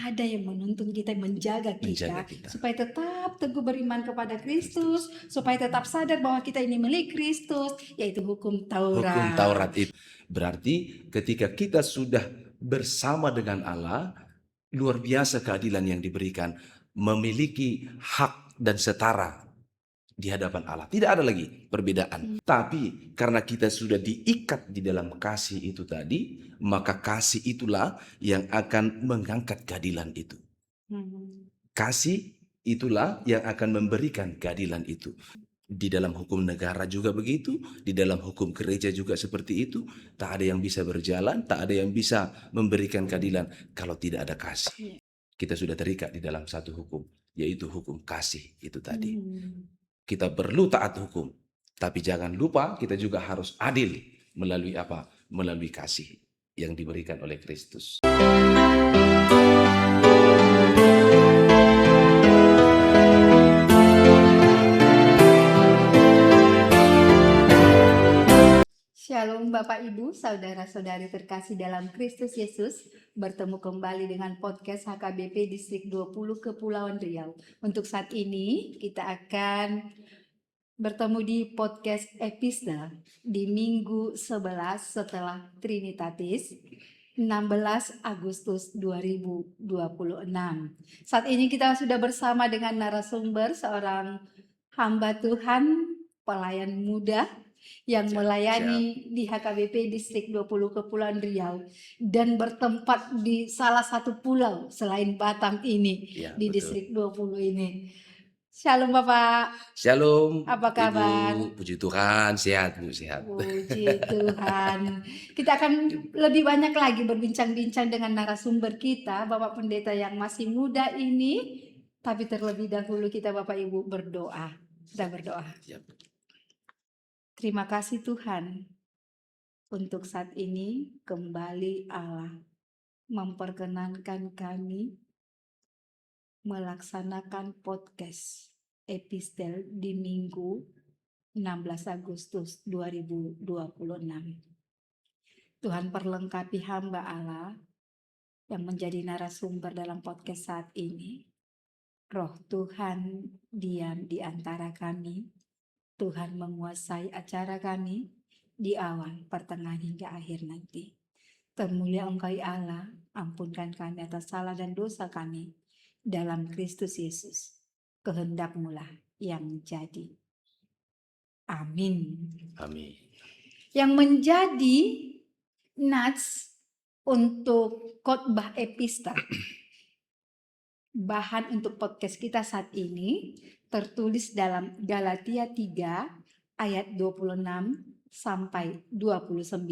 ada yang menuntun kita, menjaga kita supaya tetap teguh beriman kepada Kristus, supaya tetap sadar bahwa kita ini milik Kristus, yaitu hukum Taurat. Hukum Taurat itu berarti ketika kita sudah bersama dengan Allah, luar biasa keadilan yang diberikan, memiliki hak dan setara di hadapan Allah. Tidak ada lagi perbedaan. Tapi karena kita sudah diikat di dalam kasih itu tadi, maka kasih itulah yang akan mengangkat keadilan itu. Kasih itulah yang akan memberikan keadilan itu. Di dalam hukum negara juga begitu, di dalam hukum gereja juga seperti itu. Tak ada yang bisa berjalan, tak ada yang bisa memberikan keadilan kalau tidak ada kasih. Kita sudah terikat di dalam satu hukum, yaitu hukum kasih itu tadi. Kita perlu taat hukum, tapi jangan lupa kita juga harus adil melalui apa? Melalui kasih yang diberikan oleh Kristus. Shalom Bapak Ibu, saudara-saudari terkasih dalam Kristus Yesus. Bertemu kembali dengan podcast HKBP Distrik 20 Kepulauan Riau. Untuk saat ini kita akan bertemu di podcast Episda di Minggu 11 setelah Trinitatis, 16 Agustus 2026. Saat ini kita sudah bersama dengan narasumber, seorang hamba Tuhan, pelayan muda yang melayani di HKBP Distrik 20 Kepulauan Riau dan bertempat di salah satu pulau selain Batam ini, di betul. Distrik 20 ini. Shalom Bapak. Shalom. Apa kabar? Ibu, puji Tuhan, sehat Bu, sehat. Puji Tuhan. Kita akan lebih banyak lagi berbincang-bincang dengan narasumber kita, Bapak Pendeta yang masih muda ini. Tapi terlebih dahulu kita Bapak Ibu berdoa. Kita berdoa. Terima kasih Tuhan untuk saat ini kembali Allah memperkenankan kami melaksanakan podcast Epistel di Minggu 16 Agustus 2026. Tuhan perlengkapi hamba Allah yang menjadi narasumber dalam podcast saat ini. Roh Tuhan diam di antara kami. Tuhan menguasai acara kami di awal, pertengahan hingga akhir nanti. Termulia Engkau ya Allah, ampunkan kami atas salah dan dosa kami dalam Kristus Yesus. Kehendak-Mu lah yang jadi. Amin. Amin. Yang menjadi nats untuk khotbah epista, bahan untuk podcast kita saat ini tertulis dalam Galatia 3 ayat 26 sampai 29.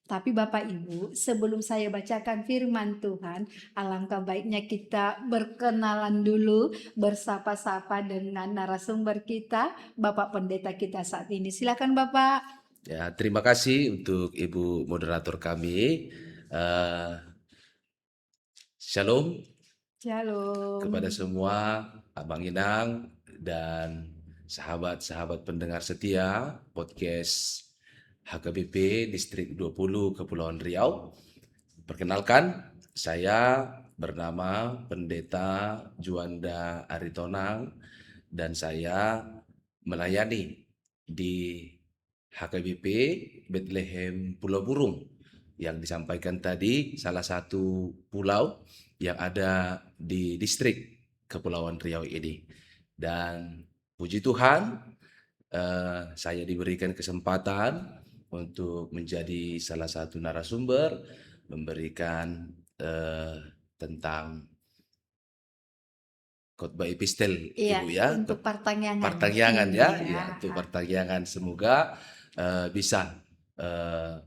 Tapi Bapak Ibu, sebelum saya bacakan firman Tuhan, alangkah baiknya kita berkenalan dulu, bersapa-sapa dengan narasumber kita, Bapak Pendeta kita saat ini. Silakan Bapak. Ya, terima kasih untuk Ibu moderator kami. Shalom. Shalom kepada semua Abang Inang dan sahabat-sahabat pendengar setia podcast HKBP Distrik 20 Kepulauan Riau. Perkenalkan, saya bernama Pendeta Juanda Aritonang dan saya melayani di HKBP Bethlehem Pulau Burung yang disampaikan tadi, salah satu pulau yang ada di distrik Kepulauan Riau ini. Dan puji Tuhan, saya diberikan kesempatan untuk menjadi salah satu narasumber, memberikan tentang khotbah epistel, Ibu ya, untuk pertanyaan untuk pertanyaan. Semoga bisa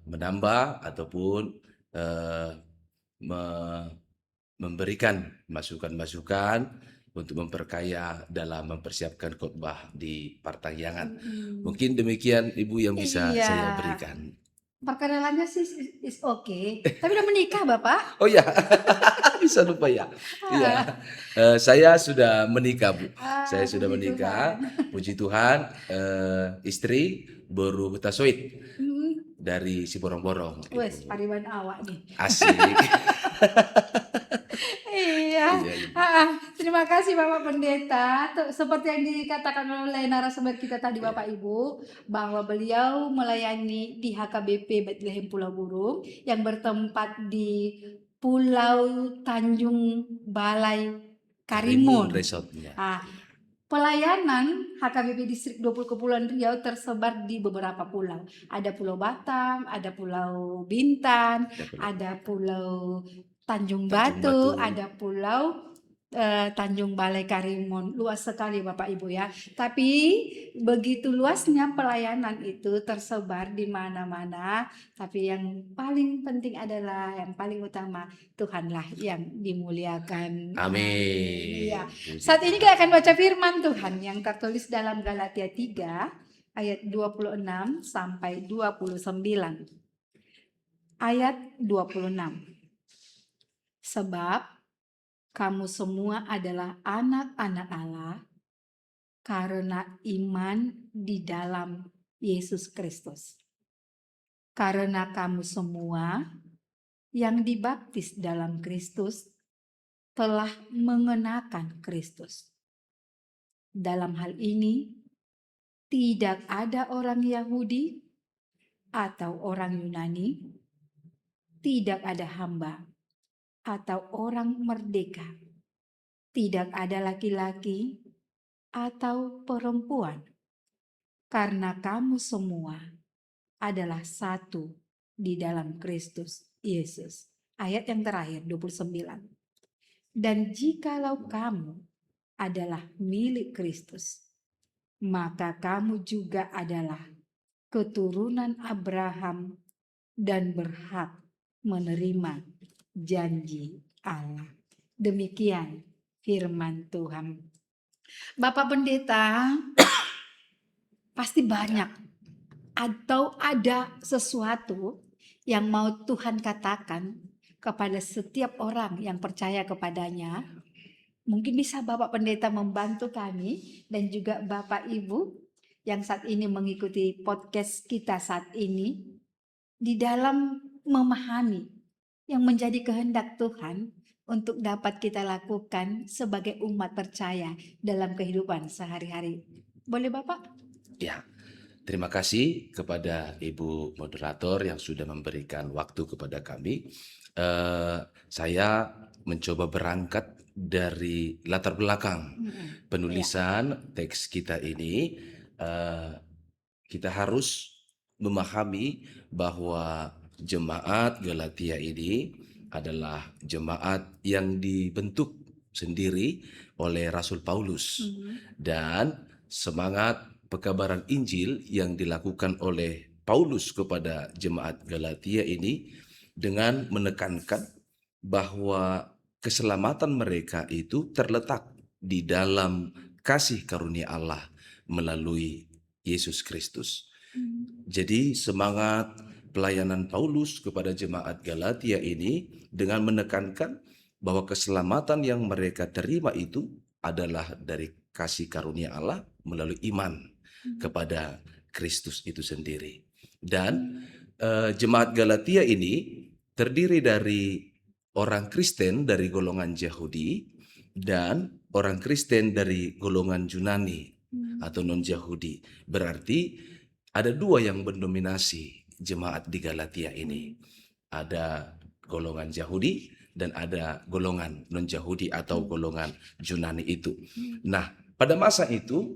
menambah ataupun memberikan masukan-masukan untuk memperkaya dalam mempersiapkan khotbah di pertanyaan. Mungkin demikian Ibu yang bisa saya berikan. Perkenalannya sih is okay. Tapi udah menikah Bapak? Oh ya, bisa lupa ya. Iya, saya sudah menikah Bu. Saya sudah menikah. Tuhan. Puji Tuhan. Istri baru betasoit dari si borong-borong. Wes, pariwan awak nih. Asik. Iya. Galatia ini. Terima kasih Bapak Pendeta. Seperti yang dikatakan oleh narasumber kita tadi Ya. Bapak Ibu, bahwa beliau melayani di HKBP Bethlehem Pulau Burung yang bertempat di Pulau Tanjung Balai Karimun. Resortnya. Ah, Pelayanan HKBP Distrik 20 Kepulauan Riau tersebar di beberapa pulau. Ada Pulau Batam, ada Pulau Bintan, ada Pulau Tanjung Batu, ada Pulau Tanjung Balai Karimun. Luas sekali Bapak Ibu ya. Tapi begitu luasnya pelayanan itu tersebar di mana-mana. Tapi yang paling penting adalah, yang paling utama, Tuhanlah yang dimuliakan. Amin. Iya. Saat ini kita akan baca firman Tuhan yang tertulis dalam Galatia 3 ayat 26 sampai 29. Ayat 26. Sebab kamu semua adalah anak-anak Allah karena iman di dalam Yesus Kristus. Karena kamu semua yang dibaptis dalam Kristus telah mengenakan Kristus. Dalam hal ini, tidak ada orang Yahudi atau orang Yunani, tidak ada hamba atau orang merdeka, tidak ada laki-laki atau perempuan, karena kamu semua adalah satu di dalam Kristus Yesus. Ayat yang terakhir 29. Dan jikalau kamu adalah milik Kristus, maka kamu juga adalah keturunan Abraham dan berhak menerima janji Allah. Demikian firman Tuhan. Bapak Pendeta, pasti banyak atau ada sesuatu yang mau Tuhan katakan kepada setiap orang yang percaya kepadanya. Mungkin bisa Bapak Pendeta membantu kami dan juga Bapak Ibu yang saat ini mengikuti podcast kita saat ini di dalam memahami yang menjadi kehendak Tuhan untuk dapat kita lakukan sebagai umat percaya dalam kehidupan sehari-hari. Boleh Bapak? Ya, terima kasih kepada Ibu Moderator yang sudah memberikan waktu kepada kami. Saya mencoba berangkat dari latar belakang penulisan teks kita ini. Kita harus memahami bahwa jemaat Galatia ini adalah jemaat yang dibentuk sendiri oleh Rasul Paulus, dan semangat pekabaran Injil yang dilakukan oleh Paulus kepada jemaat Galatia ini dengan menekankan bahwa keselamatan mereka itu terletak di dalam kasih karunia Allah melalui Yesus Kristus. Jadi semangat pelayanan Paulus kepada jemaat Galatia ini dengan menekankan bahwa keselamatan yang mereka terima itu adalah dari kasih karunia Allah melalui iman kepada Kristus itu sendiri. Dan jemaat Galatia ini terdiri dari orang Kristen dari golongan Yahudi dan orang Kristen dari golongan Yunani atau non-Yahudi. Berarti ada dua yang mendominasi jemaat di Galatia ini. Ada golongan Yahudi dan ada golongan non-Yahudi atau golongan Yunani itu. Nah, pada masa itu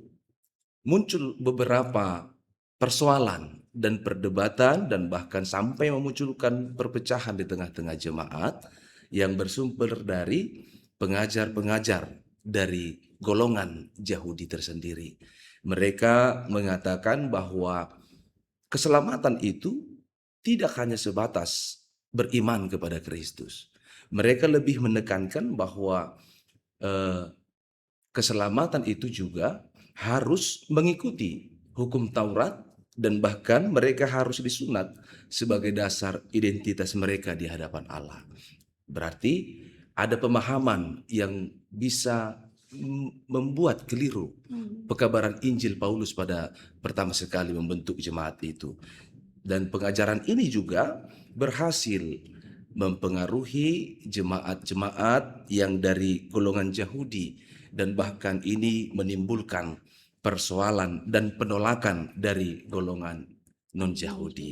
muncul beberapa persoalan dan perdebatan dan bahkan sampai memunculkan perpecahan di tengah-tengah jemaat yang bersumber dari pengajar-pengajar dari golongan Yahudi tersendiri. Mereka mengatakan bahwa keselamatan itu tidak hanya sebatas beriman kepada Kristus. Mereka lebih menekankan bahwa keselamatan itu juga harus mengikuti hukum Taurat dan bahkan mereka harus disunat sebagai dasar identitas mereka di hadapan Allah. Berarti ada pemahaman yang bisa membuat keliru pekabaran Injil Paulus pada pertama sekali membentuk jemaat itu. Dan pengajaran ini juga berhasil mempengaruhi jemaat-jemaat yang dari golongan Yahudi, dan bahkan ini menimbulkan persoalan dan penolakan dari golongan non-Yahudi.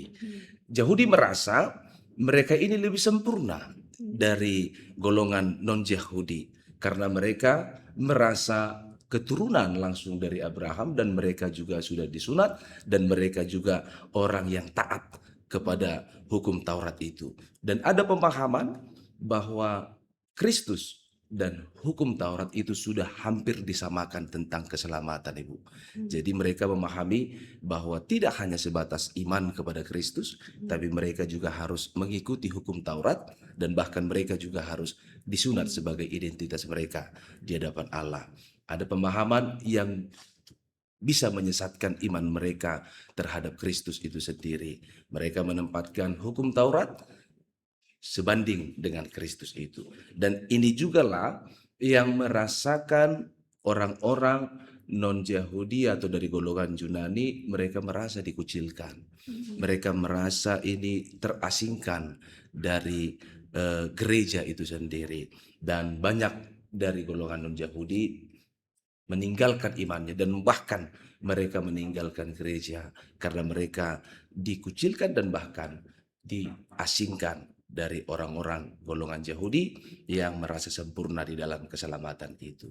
Yahudi merasa mereka ini lebih sempurna dari golongan non-Yahudi karena mereka merasa keturunan langsung dari Abraham, dan mereka juga sudah disunat, dan mereka juga orang yang taat kepada hukum Taurat itu. Dan ada pemahaman bahwa Kristus dan hukum Taurat itu sudah hampir disamakan tentang keselamatan, Ibu. Jadi mereka memahami bahwa tidak hanya sebatas iman kepada Kristus, tapi mereka juga harus mengikuti hukum Taurat, dan bahkan mereka juga harus disunat sebagai identitas mereka di hadapan Allah. Ada pemahaman yang bisa menyesatkan iman mereka terhadap Kristus itu sendiri. Mereka menempatkan hukum Taurat sebanding dengan Kristus itu. Dan ini jugalah yang merasakan orang-orang non-Yahudi atau dari golongan Yunani, mereka merasa dikucilkan. Mereka merasa ini terasingkan dari gereja itu sendiri. Dan banyak dari golongan non-Yahudi meninggalkan imannya, dan bahkan mereka meninggalkan gereja karena mereka dikucilkan dan bahkan diasingkan dari orang-orang golongan Yahudi yang merasa sempurna di dalam keselamatan itu.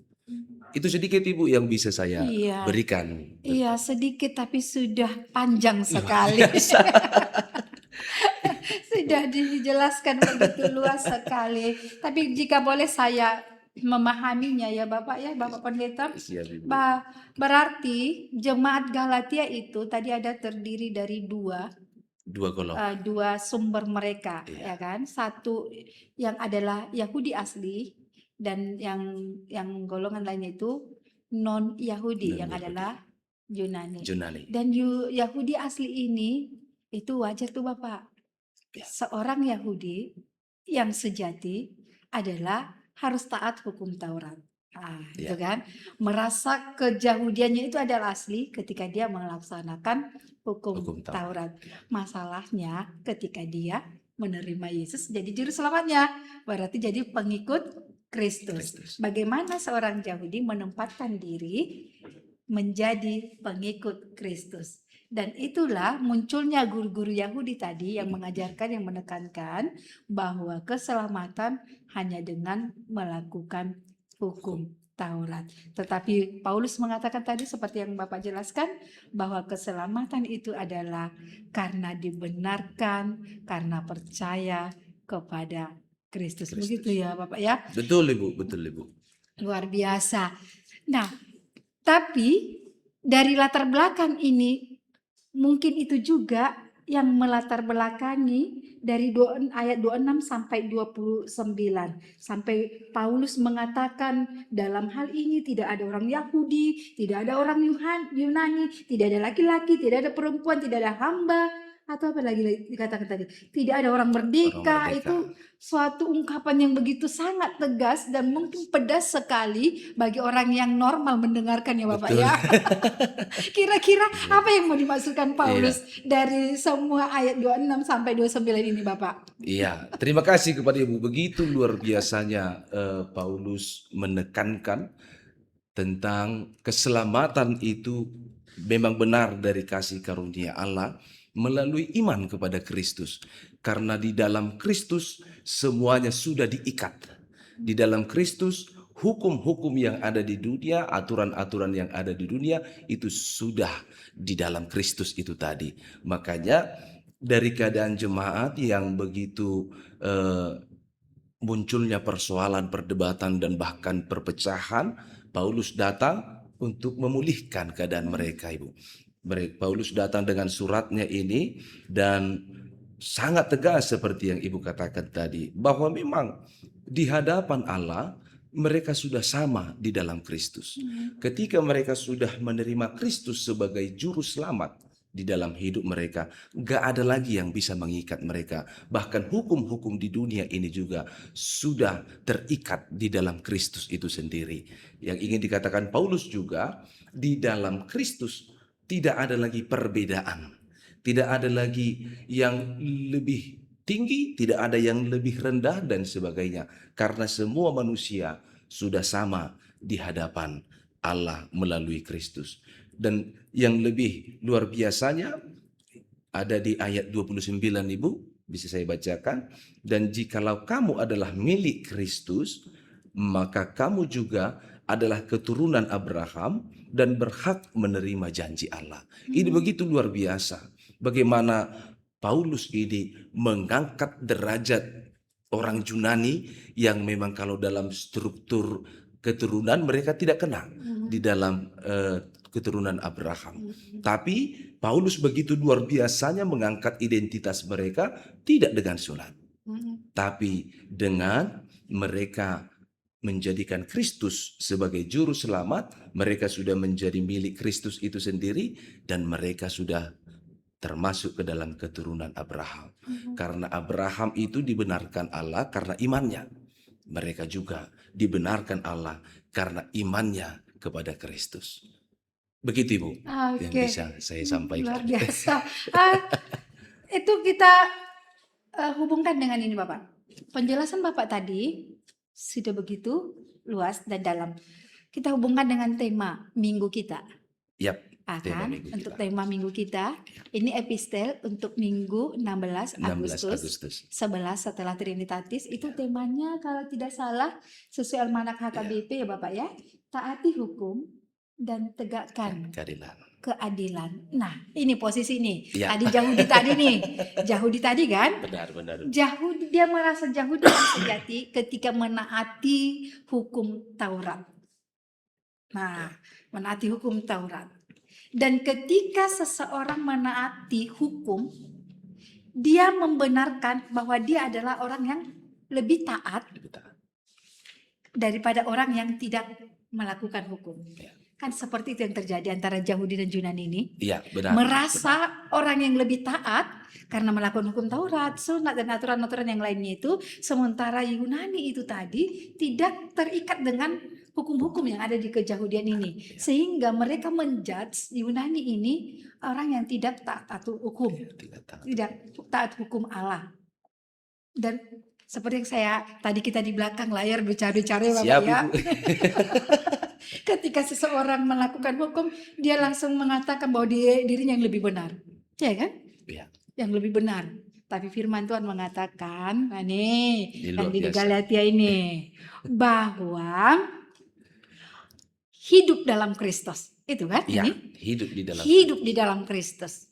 Itu sedikit, Ibu, yang bisa saya Iya, berikan. iya sedikit tapi sudah panjang sekali. Biasa. Sudah dijelaskan begitu luas sekali. Tapi jika boleh saya memahaminya ya Bapak ya, Bapak Pendeta. Siap, Ibu. Berarti jemaat Galatia itu tadi ada terdiri dari dua sumber mereka, Iya. ya kan? Satu yang adalah Yahudi asli, dan yang golongan lainnya itu non Yahudi yang Non-Yahudi. adalah Yunani. Yunani. Dan Yahudi asli ini itu wajar tuh Bapak. Ya. Seorang Yahudi yang sejati adalah harus taat hukum Taurat. Itu kan, merasa keyahudiannya itu adalah asli ketika dia melaksanakan hukum Taurat. Masalahnya ketika dia menerima Yesus jadi juru selamatnya, berarti jadi pengikut Kristus. Bagaimana seorang Yahudi menempatkan diri menjadi pengikut Kristus? Dan itulah munculnya guru-guru Yahudi tadi yang mengajarkan, yang menekankan bahwa keselamatan hanya dengan melakukan hukum Taurat. Tetapi Paulus mengatakan tadi seperti yang Bapak jelaskan, bahwa keselamatan itu adalah karena dibenarkan, karena percaya kepada Kristus. Begitu ya Bapak ya? Betul, Ibu, betul, Ibu. Luar biasa. Nah, tapi dari latar belakang ini mungkin itu juga yang melatar belakangi dari ayat 26 sampai 29. Sampai Paulus mengatakan dalam hal ini tidak ada orang Yahudi, tidak ada orang Yunani, tidak ada laki-laki, tidak ada perempuan, tidak ada hamba, atau apa lagi dikatakan tadi, tidak ada orang merdeka. Itu suatu ungkapan yang begitu sangat tegas dan mungkin pedas sekali bagi orang yang normal mendengarkan ya Bapak. Betul. Ya. Kira-kira apa yang mau dimaksudkan Paulus dari semua ayat 26 sampai 29 ini Bapak? Iya, terima kasih kepada Ibu. Begitu luar biasanya Paulus menekankan tentang keselamatan itu memang benar dari kasih karunia Allah melalui iman kepada Kristus. Karena di dalam Kristus semuanya sudah diikat. Di dalam Kristus hukum-hukum yang ada di dunia, aturan-aturan yang ada di dunia itu sudah di dalam Kristus itu tadi. Makanya dari keadaan jemaat yang begitu munculnya persoalan, perdebatan, dan bahkan perpecahan, Paulus datang untuk memulihkan keadaan mereka, Ibu. Paulus datang dengan suratnya ini dan sangat tegas seperti yang Ibu katakan tadi, bahwa memang di hadapan Allah mereka sudah sama di dalam Kristus. Ketika mereka sudah menerima Kristus sebagai juru selamat di dalam hidup mereka, gak ada lagi yang bisa mengikat mereka. Bahkan hukum-hukum di dunia ini juga sudah terikat di dalam Kristus itu sendiri. Yang ingin dikatakan Paulus juga, di dalam Kristus tidak ada lagi perbedaan. Tidak ada lagi yang lebih tinggi, tidak ada yang lebih rendah dan sebagainya. Karena semua manusia sudah sama di hadapan Allah melalui Kristus. Dan yang lebih luar biasanya ada di ayat 29, Ibu, bisa saya bacakan. Dan jikalau kamu adalah milik Kristus, maka kamu juga adalah keturunan Abraham dan berhak menerima janji Allah. Ini begitu luar biasa. Bagaimana Paulus ini mengangkat derajat orang Yunani yang memang kalau dalam struktur keturunan mereka tidak kena di dalam keturunan Abraham. Tapi Paulus begitu luar biasanya mengangkat identitas mereka tidak dengan sunat, tapi dengan mereka menjadikan Kristus sebagai juru selamat. Mereka sudah menjadi milik Kristus itu sendiri dan mereka sudah termasuk ke dalam keturunan Abraham. Karena Abraham itu dibenarkan Allah karena imannya. Mereka juga dibenarkan Allah karena imannya kepada Kristus. Begitu, Ibu, yang Oke, bisa saya sampaikan. luar biasa. Itu kita hubungkan dengan ini Bapak. Penjelasan Bapak tadi sudah begitu luas dan dalam. Kita hubungkan dengan tema minggu kita. Yap, tema Akan minggu untuk kita. tema minggu kita. Ini epistel untuk minggu 16 16 Agustus. Agustus. 11 setelah Trinitatis. Itu temanya kalau tidak salah sesuai almanak HKBP ya Bapak ya. Taati hukum dan tegakkan Keadilan. keadilan. Nah, ini posisi nih. Ya. Tadi Yahudi tadi nih. Yahudi tadi kan? Benar. Yahudi, dia merasa Yahudi yang sejati ketika menaati hukum Taurat. Nah, menaati hukum Taurat. Dan ketika seseorang menaati hukum, dia membenarkan bahwa dia adalah orang yang lebih taat daripada orang yang tidak melakukan hukum. Ya. Kan seperti itu yang terjadi antara Yahudi dan Yunani ini. Iya, benar. Merasa orang yang lebih taat karena melakukan hukum Taurat, sunat dan aturan-aturan yang lainnya itu, sementara Yunani itu tadi tidak terikat dengan hukum-hukum yang ada di keyahudian ini, sehingga mereka menjudge Yunani ini orang yang tidak taat hukum, tidak taat hukum Allah. Dan seperti yang kita di belakang layar bicara-bicara ya Bapak. Siap, ya. Ibu. Ketika seseorang melakukan hukum, dia langsung mengatakan bahwa dirinya yang lebih benar. Ya kan? Iya. Yang lebih benar. Tapi firman Tuhan mengatakan, nah nih, Ini yang luar di biasa. Galatia ini, bahwa hidup dalam Kristus. Itu kan? Iya, Ini hidup di dalam. hidup di dalam Kristus.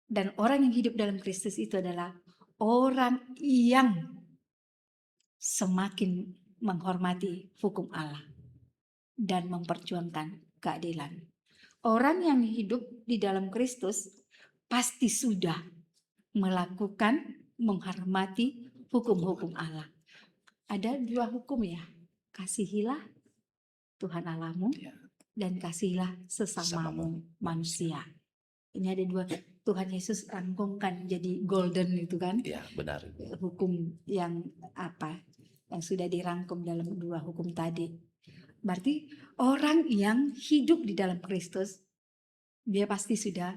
Dan orang yang hidup dalam Kristus itu adalah orang yang semakin menghormati hukum Allah dan memperjuangkan keadilan. Orang yang hidup di dalam Kristus pasti sudah melakukan, menghormati hukum-hukum Allah. Ada dua hukum ya, kasihilah Tuhan Allahmu Ya. dan kasihilah sesamamu manusia. Ini ada dua. Tuhan Yesus rangkumkan jadi golden itu kan, Iya, benar. hukum yang yang sudah dirangkum dalam dua hukum tadi. Berarti orang yang hidup di dalam Kristus, dia pasti sudah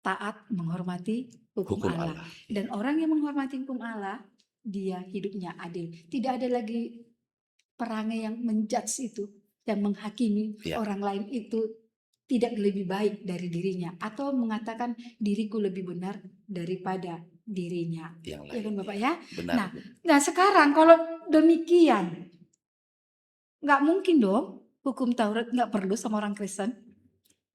taat menghormati hukum Allah. Dan orang yang menghormati hukum Allah, dia hidupnya adil. Tidak ada lagi perangai yang menjudge itu, yang menghakimi Ya. orang lain itu tidak lebih baik dari dirinya, atau mengatakan diriku lebih benar daripada dirinya. Yang Ya lain. kan Bapak ya? Benar. Nah sekarang kalau demikian, nggak mungkin dong hukum Taurat nggak perlu sama orang Kristen,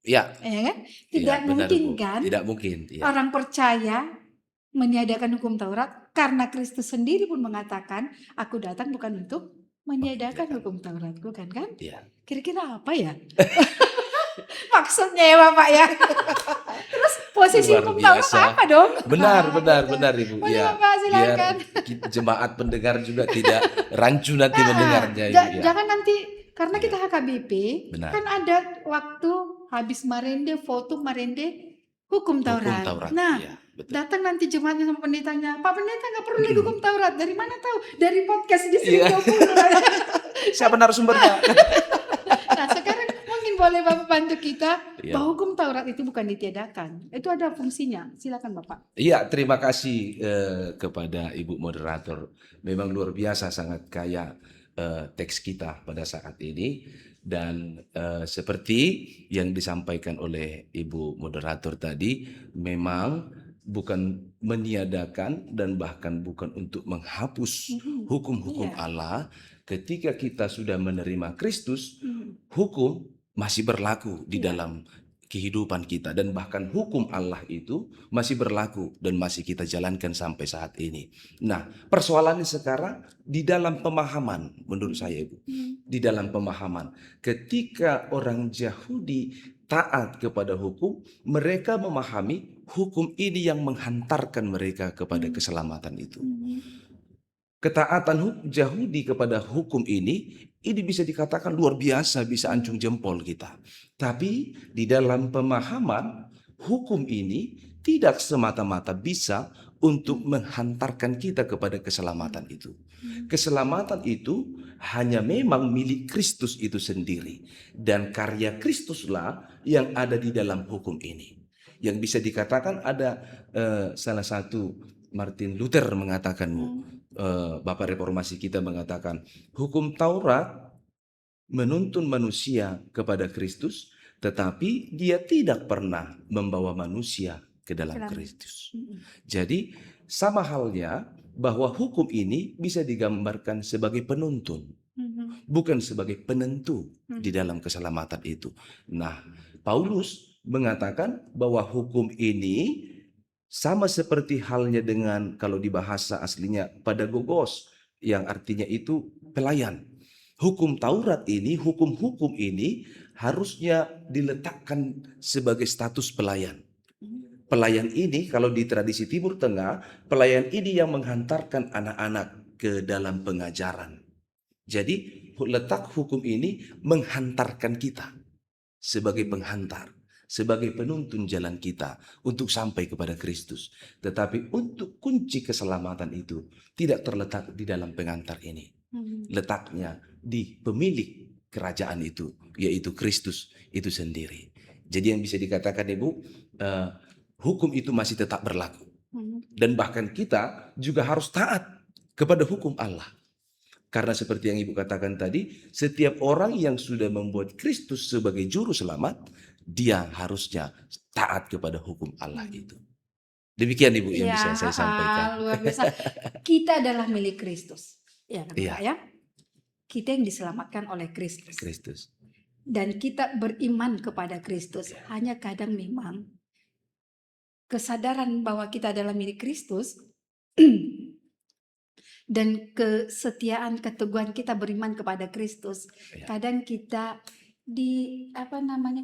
Iya. ya kan? Iya, Tidak benar, mungkin Bu. kan Tidak mungkin. Iya. orang percaya meniadakan hukum Taurat, karena Kristus sendiri pun mengatakan, aku datang bukan untuk meniadakan hukum Taurat, bukan kan? Iya. Kira-kira apa ya? Maksudnya ya Bapak ya. Terus posisi Luar hukum Taurat biasa. apa dong? Benar, Gitu. benar Ibu. Boleh Ya. Bapak silakan. Biar jemaat pendengar juga tidak rancu nanti mendengarnya. Ibu, ya. Jangan nanti, karena kita HKBP, Benar. kan ada waktu habis marende, foto marende, hukum Taurat. Hukum Taurat. Nah, Iya, betul. datang nanti jemaatnya sama pendetanya, Pak Pendeta nggak perlu lagi hukum Taurat. Dari mana tahu? Dari podcast di Iya. sini. Siapa narasumbernya? Nah sekarang mungkin boleh Bapak bantu kita Ya. bahwa hukum Taurat itu bukan ditiadakan. Itu ada fungsinya. Silakan Bapak. Iya, terima kasih kepada Ibu Moderator. Memang luar biasa sangat kaya teks kita pada saat ini. Dan seperti yang disampaikan oleh Ibu Moderator tadi, memang bukan meniadakan dan bahkan bukan untuk menghapus hukum-hukum Iya. Allah. Ketika kita sudah menerima Kristus, Mm. hukum masih berlaku di Iya. dalam kehidupan kita, dan bahkan hukum Allah itu masih berlaku dan masih kita jalankan sampai saat ini. Nah, persoalannya sekarang di dalam pemahaman, menurut saya Ibu, di dalam pemahaman. Ketika orang Yahudi taat kepada hukum, mereka memahami hukum ini yang menghantarkan mereka kepada keselamatan itu. Ketaatan Yahudi kepada hukum ini bisa dikatakan luar biasa, bisa ancung jempol kita. Tapi di dalam pemahaman, hukum ini tidak semata-mata bisa untuk menghantarkan kita kepada keselamatan itu. Keselamatan itu hanya memang milik Kristus itu sendiri. Dan karya Kristuslah yang ada di dalam hukum ini. Yang bisa dikatakan ada salah satu Martin Luther mengatakan, Bapak Reformasi kita mengatakan, hukum Taurat menuntun manusia kepada Kristus, tetapi dia tidak pernah membawa manusia ke dalam Kristus. Jadi sama halnya bahwa hukum ini bisa digambarkan sebagai penuntun, bukan sebagai penentu di dalam keselamatan itu. Nah, Paulus mengatakan bahwa hukum ini sama seperti halnya dengan kalau di bahasa aslinya pedagogos, yang artinya itu pelayan. Hukum Taurat ini, hukum-hukum ini harusnya diletakkan sebagai status pelayan. Pelayan ini kalau di tradisi Timur Tengah, pelayan ini yang menghantarkan anak-anak ke dalam pengajaran. Jadi letak hukum ini menghantarkan kita sebagai penghantar, sebagai penuntun jalan kita untuk sampai kepada Kristus. Tetapi untuk kunci keselamatan itu tidak terletak di dalam pengantar ini. Letaknya di pemilik kerajaan itu, yaitu Kristus itu sendiri. Jadi yang bisa dikatakan Ibu, hukum itu masih tetap berlaku. Dan bahkan kita juga harus taat kepada hukum Allah. Karena seperti yang Ibu katakan tadi, setiap orang yang sudah membuat Kristus sebagai juru selamat, dia harusnya taat kepada hukum Allah itu. Demikian Ibu yang bisa saya sampaikan. Luar biasa. Kita adalah milik Kristus. Ya kan Iya. Pak ya? Kita yang diselamatkan oleh Kristus. Kristus. Dan kita beriman kepada Kristus. Hanya kadang memang kesadaran bahwa kita adalah milik Kristus dan kesetiaan, keteguhan kita beriman kepada Kristus. Ya. Kadang kita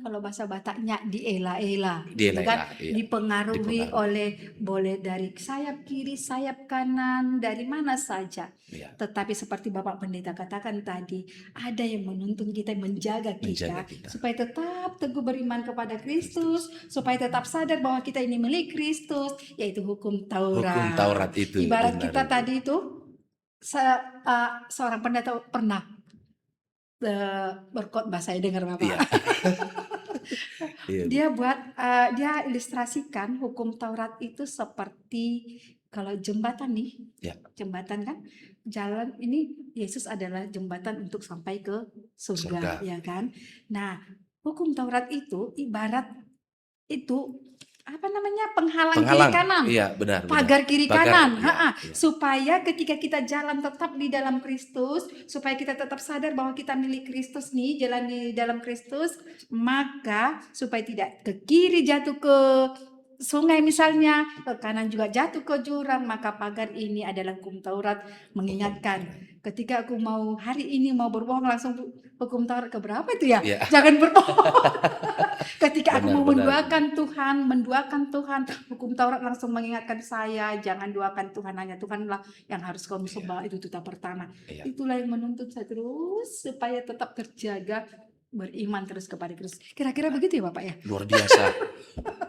kalau bahasa Bataknya diela-ela, Diela-ela, kan? iya. Dipengaruhi oleh boleh dari sayap kiri, sayap kanan, dari mana saja. Ya. Tetapi seperti Bapak Pendeta katakan tadi, ada yang menuntun kita, menjaga kita. Supaya tetap teguh beriman kepada Kristus, supaya tetap sadar bahwa kita ini milik Kristus, yaitu hukum Taurat. Hukum Taurat itu. Ibarat benar, kita Ibu. tadi itu seorang pendeta pernah berkhotbah, saya dengar Bapak. Iya. Iya, Bu. Dia ilustrasikan hukum Taurat itu seperti kalau jembatan nih, Ya. jembatan kan, jalan ini Yesus adalah jembatan untuk sampai ke surga, ya kan. Nah, hukum Taurat itu ibarat itu penghalang kiri kanan. Iya, benar. Pagar kiri kanan, iya. supaya ketika kita jalan tetap di dalam Kristus, supaya kita tetap sadar bahwa kita milik Kristus nih, jalan di dalam Kristus, maka supaya tidak ke kiri jatuh ke sungai misalnya, ke kanan juga jatuh ke jurang, maka pagar ini adalah hukum Taurat mengingatkan. Ketika aku hari ini mau berbohong, langsung hukum Taurat keberapa itu ya? Ya. Jangan berbohong. Ketika aku mau Benar. menduakan Tuhan, hukum Taurat langsung mengingatkan saya, jangan duakan Tuhan, hanya Tuhanlah yang harus kamu sembah, itu tuta pertama. Ya. Itulah yang menuntut saya terus supaya tetap terjaga, beriman terus kepada Kristus. Kira-kira begitu ya Bapak ya? Luar biasa.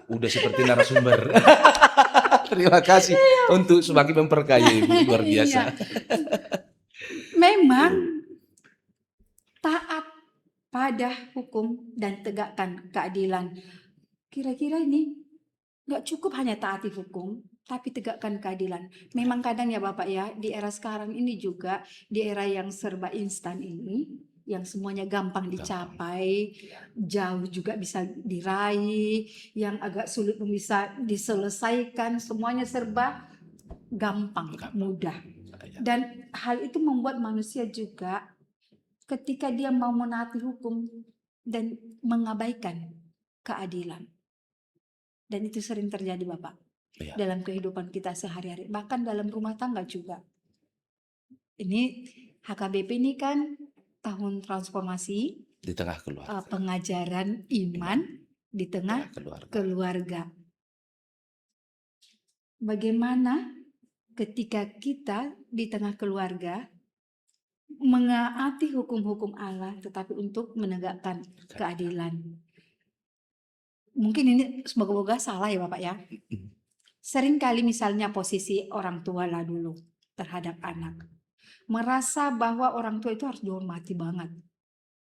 Udah seperti narasumber. Terima kasih untuk semakin memperkaya Ibu. Luar biasa. Iya. Memang taat ibadah hukum dan tegakkan keadilan. Kira-kira ini nggak cukup hanya taati hukum, tapi tegakkan keadilan. Memang kadang ya Bapak ya, di era sekarang ini juga, di era yang serba instan ini, yang semuanya gampang dicapai, jauh juga bisa diraih, yang agak sulit bisa diselesaikan, semuanya serba gampang, mudah. Dan hal itu membuat manusia juga ketika dia mau menaati hukum dan mengabaikan keadilan. Dan itu sering terjadi Bapak dalam kehidupan kita sehari-hari, bahkan dalam rumah tangga juga. Ini HKBP ini kan tahun transformasi Di tengah keluarga. pengajaran iman di tengah keluarga. Bagaimana ketika kita di tengah keluarga menaati hukum-hukum Allah tetapi untuk menegakkan keadilan. Mungkin ini semoga-moga salah ya Bapak ya. Sering kali misalnya posisi orang tua lah dulu terhadap anak. Merasa bahwa orang tua itu harus dihormati banget.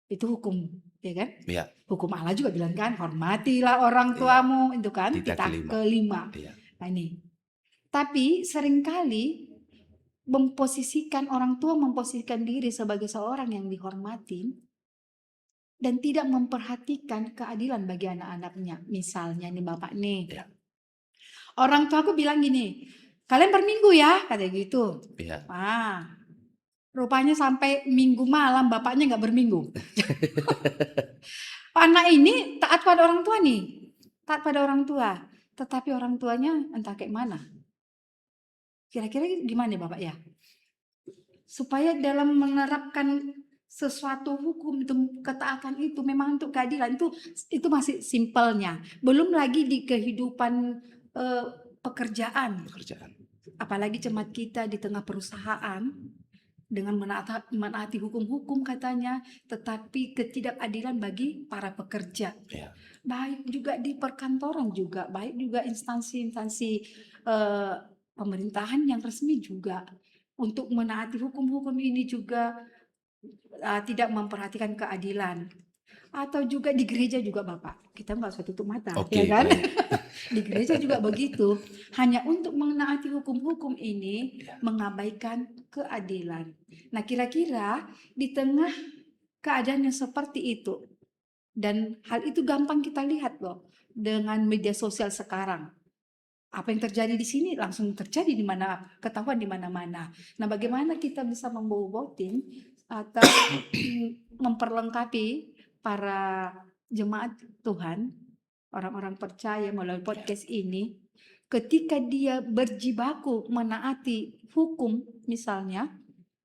Itu hukum, ya kan? Iya. Hukum Allah juga bilang kan, hormatilah orang tuamu, itu kan kita kelima. Nah ini. Tapi seringkali orang tua memposisikan diri sebagai seorang yang dihormati dan tidak memperhatikan keadilan bagi anak-anaknya. Misalnya nih Bapak nih, orang tua aku bilang gini, kalian berminggu ya, kata gitu. Rupanya sampai minggu malam bapaknya nggak berminggu. Anak ini taat pada orang tua nih, taat pada orang tua, tetapi orang tuanya entah kayak mana. Kira-kira gimana Bapak ya? Supaya dalam menerapkan sesuatu hukum itu, ketaatan itu memang untuk keadilan itu masih simpelnya. Belum lagi di kehidupan pekerjaan. Apalagi cemat kita di tengah perusahaan dengan menaati hukum-hukum katanya, tetapi ketidakadilan bagi para pekerja. Baik juga di perkantoran juga, baik juga instansi-instansi pemerintahan yang resmi juga untuk menaati hukum-hukum ini juga tidak memperhatikan keadilan. Atau juga di gereja juga Bapak, kita nggak usah tutup mata, ya kan? Di gereja juga begitu, hanya untuk menaati hukum-hukum ini mengabaikan keadilan. Nah kira-kira di tengah keadaan yang seperti itu, dan hal itu gampang kita lihat loh dengan media sosial sekarang. Apa yang terjadi di sini langsung terjadi di mana, ketahuan di mana-mana. Nah, bagaimana kita bisa membobotin atau memperlengkapi para jemaat Tuhan, orang-orang percaya melalui podcast ini, ketika dia berjibaku menaati hukum misalnya,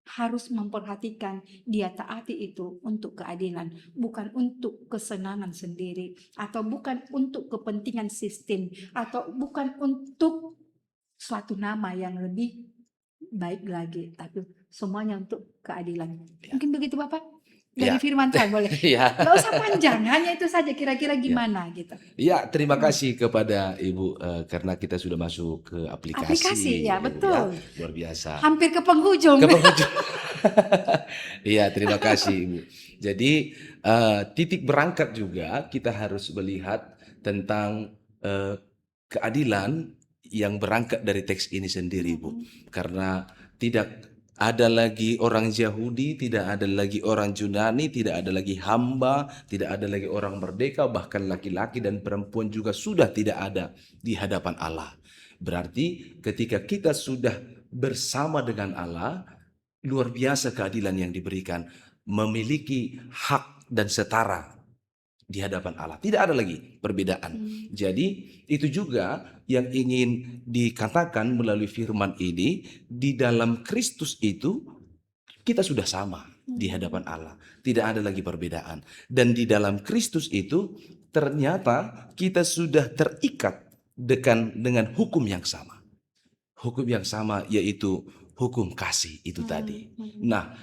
harus memperhatikan dia taati itu untuk keadilan, bukan untuk kesenangan sendiri, atau bukan untuk kepentingan sistem, atau bukan untuk suatu nama yang lebih baik lagi, tapi semuanya untuk keadilan. Mungkin begitu Bapak? Dari firman Tuhan boleh. Nggak usah panjang, hanya itu saja kira-kira gimana gitu. Ya, terima kasih kepada Ibu karena kita sudah masuk ke aplikasi. Ya, betul. Luar biasa. Hampir ke penghujung. Iya, terima kasih Ibu. Jadi titik berangkat juga kita harus melihat tentang keadilan yang berangkat dari teks ini sendiri, Bu. Karena tidak ada lagi orang Yahudi, tidak ada lagi orang Yunani, tidak ada lagi hamba, tidak ada lagi orang merdeka, bahkan laki-laki dan perempuan juga sudah tidak ada di hadapan Allah. Berarti ketika kita sudah bersama dengan Allah, luar biasa keadilan yang diberikan, memiliki hak dan setara di hadapan Allah. Tidak ada lagi perbedaan. Jadi itu juga yang ingin dikatakan melalui firman ini, di dalam Kristus itu kita sudah sama di hadapan Allah. Tidak ada lagi perbedaan. Dan di dalam Kristus itu ternyata kita sudah terikat dengan hukum yang sama. Hukum yang sama yaitu hukum kasih itu tadi. Nah,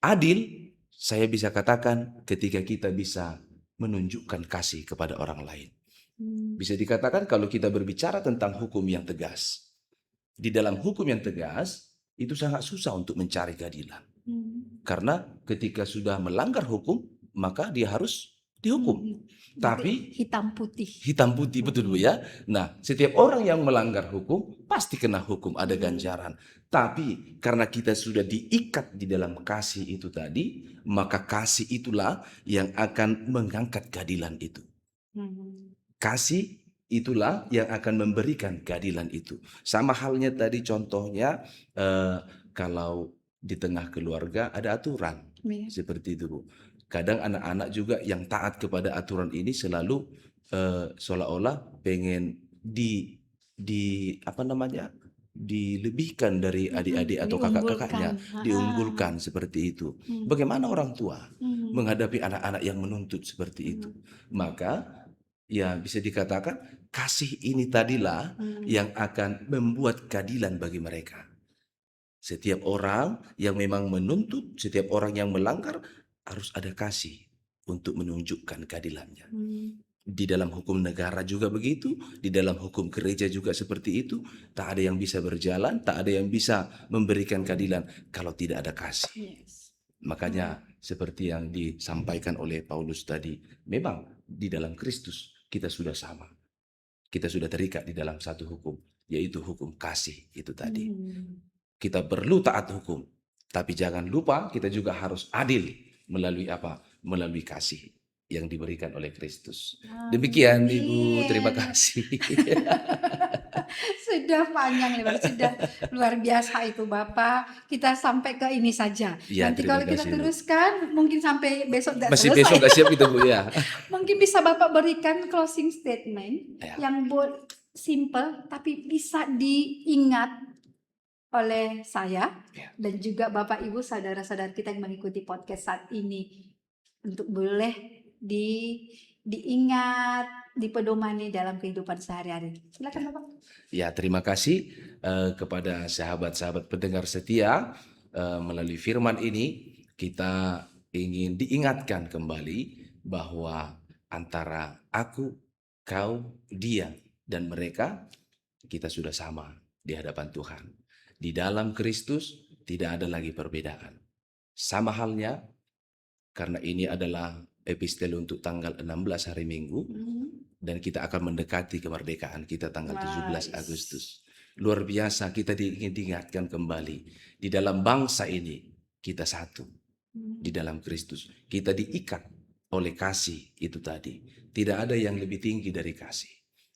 adil saya bisa katakan ketika kita bisa menunjukkan kasih kepada orang lain. Bisa dikatakan kalau kita berbicara tentang hukum yang tegas, di dalam hukum yang tegas itu sangat susah untuk mencari keadilan. Karena ketika sudah melanggar hukum, maka dia harus dihukum. Berarti Tapi hitam putih. hitam putih, betul Bu ya. Nah, setiap orang yang melanggar hukum pasti kena hukum, ada ganjaran. Tapi karena kita sudah diikat di dalam kasih itu tadi, maka kasih itulah yang akan mengangkat keadilan itu. Hmm. Kasih itulah yang akan memberikan keadilan itu. Sama halnya tadi contohnya, kalau di tengah keluarga ada aturan Iya. seperti itu Bu. Kadang anak-anak juga yang taat kepada aturan ini selalu seolah-olah pengen di apa namanya, dilebihkan dari adik-adik atau kakak-kakaknya, Diunggulkan. diunggulkan seperti itu. Hmm. Bagaimana orang tua Hmm. menghadapi anak-anak yang menuntut seperti itu? Maka ya bisa dikatakan kasih ini tadilah yang akan membuat keadilan bagi mereka. Setiap orang yang memang menuntut, setiap orang yang melanggar harus ada kasih untuk menunjukkan keadilannya. Di dalam hukum negara juga begitu, di dalam hukum gereja juga seperti itu. Tak ada yang bisa berjalan, tak ada yang bisa memberikan keadilan kalau tidak ada kasih. Yes. Makanya seperti yang disampaikan oleh Paulus tadi, memang di dalam Kristus kita sudah sama. Kita sudah terikat di dalam satu hukum, yaitu hukum kasih itu tadi. Kita perlu taat hukum, tapi jangan lupa kita juga harus adil melalui apa? Melalui kasih yang diberikan oleh Kristus. Demikian Ibu, terima kasih. Sudah panjang lebar, sudah luar biasa itu Bapak. Kita sampai ke ini saja. Ya, Nanti terima kalau kita kasih, Bu. teruskan, mungkin sampai besok tidak Masih selesai. besok nggak siap itu Bu ya? Mungkin bisa Bapak berikan closing statement Ya. yang simple tapi bisa diingat oleh saya Ya. dan juga Bapak Ibu saudara-saudara kita yang mengikuti podcast saat ini untuk boleh diingat, dipedomani dalam kehidupan sehari-hari. Silakan Bapak. Ya, terima kasih kepada sahabat-sahabat pendengar setia. Melalui firman ini kita ingin diingatkan kembali bahwa antara aku, kau, dia, dan mereka, kita sudah sama di hadapan Tuhan. Di dalam Kristus tidak ada lagi perbedaan. Sama halnya, karena ini adalah epistel untuk tanggal 16 hari Minggu, dan kita akan mendekati kemerdekaan kita tanggal 17 Agustus. Luar biasa, kita diingatkan kembali. Di dalam bangsa ini, kita satu. Di dalam Kristus. Kita diikat oleh kasih itu tadi. Tidak ada yang lebih tinggi dari kasih.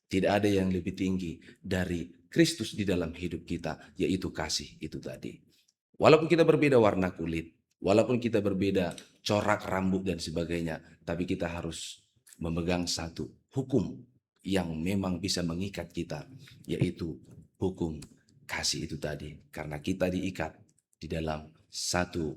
Tidak ada yang lebih tinggi dari Kristus di dalam hidup kita, yaitu kasih itu tadi. Walaupun kita berbeda warna kulit, walaupun kita berbeda corak rambut dan sebagainya, tapi kita harus memegang satu hukum yang memang bisa mengikat kita, yaitu hukum kasih itu tadi. Karena kita diikat di dalam satu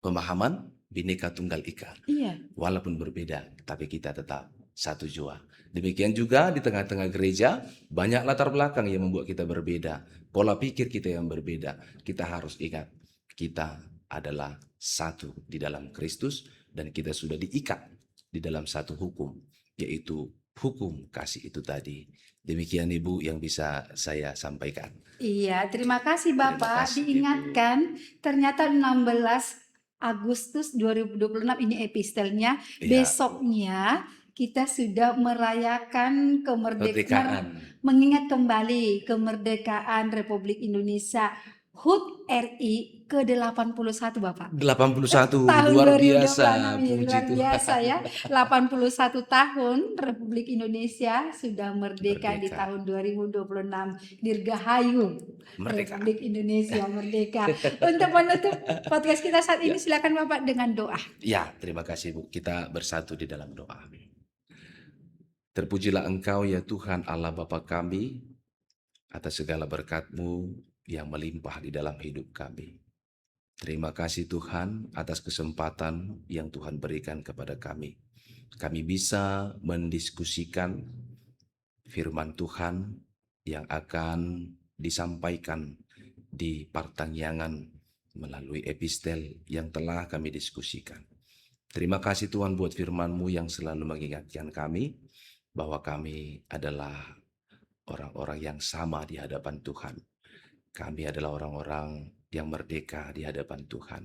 pemahaman Bhinneka Tunggal Ika. Iya. Walaupun berbeda, tapi kita tetap satu jua. Demikian juga di tengah-tengah gereja, banyak latar belakang yang membuat kita berbeda. Pola pikir kita yang berbeda. Kita harus ingat, kita adalah satu di dalam Kristus dan kita sudah diikat di dalam satu hukum, yaitu hukum kasih itu tadi. Demikian Ibu yang bisa saya sampaikan. Iya, terima kasih Bapak. kasih, Diingatkan, ternyata 16 Agustus 2026 ini epistelnya. Iya. Besoknya kita sudah merayakan kemerdekaan, Kemerdekaan. mengingat kembali kemerdekaan Republik Indonesia HUT RI ke-81 Bapak. 81, Tahun luar 2026 biasa. ini, Puji luar Tuhan. biasa ya. 81 tahun Republik Indonesia sudah merdeka di Merdeka. tahun 2026. Dirgahayu Merdeka. Republik Indonesia merdeka. Untuk menutup podcast kita saat ini, silakan Bapak dengan doa. Ya, terima kasih Bu. Kita bersatu di dalam doa. Terpujilah Engkau ya Tuhan Allah Bapa kami atas segala berkat-Mu yang melimpah di dalam hidup kami. Terima kasih Tuhan atas kesempatan yang Tuhan berikan kepada kami. Kami bisa mendiskusikan firman Tuhan yang akan disampaikan di Partangyangan melalui epistel yang telah kami diskusikan. Terima kasih Tuhan buat firman-Mu yang selalu mengingatkan kami bahwa kami adalah orang-orang yang sama di hadapan Tuhan. Kami adalah orang-orang yang merdeka di hadapan Tuhan.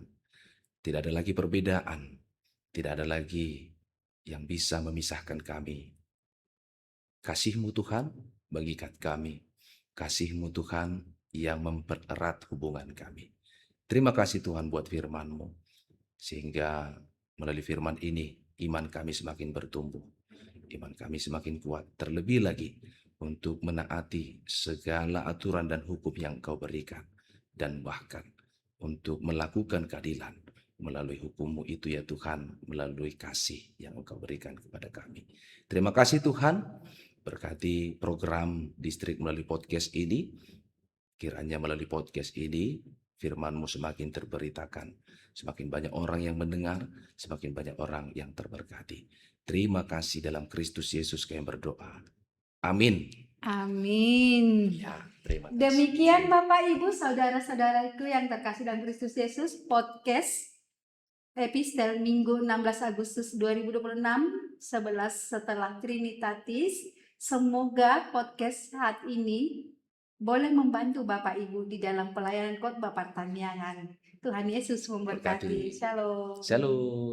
Tidak ada lagi perbedaan. Tidak ada lagi yang bisa memisahkan kami. Kasih-Mu Tuhan mengikat kami. Kasih-Mu Tuhan yang mempererat hubungan kami. Terima kasih Tuhan buat firman-Mu. Sehingga melalui firman ini iman kami semakin bertumbuh. Iman kami semakin kuat. Terlebih lagi untuk menaati segala aturan dan hukum yang Engkau berikan. Dan bahkan untuk melakukan keadilan melalui hukum-Mu itu ya Tuhan, melalui kasih yang Engkau berikan kepada kami. Terima kasih Tuhan, berkati program distrik melalui podcast ini. Kiranya melalui podcast ini firman-Mu semakin terberitakan. Semakin banyak orang yang mendengar, semakin banyak orang yang terberkati. Terima kasih dalam Kristus Yesus kami berdoa. Amin. Amin. Ya, terima kasih. Demikian Bapak Ibu saudara-saudaraku yang terkasih dalam Kristus Yesus, podcast epistel Minggu 16 Agustus 2026, 11 setelah Trinitatis. Semoga podcast saat ini boleh membantu Bapak Ibu di dalam pelayanan khotbah pertanian. Tuhan Yesus memberkati. Berkati. Shalom. Shalom.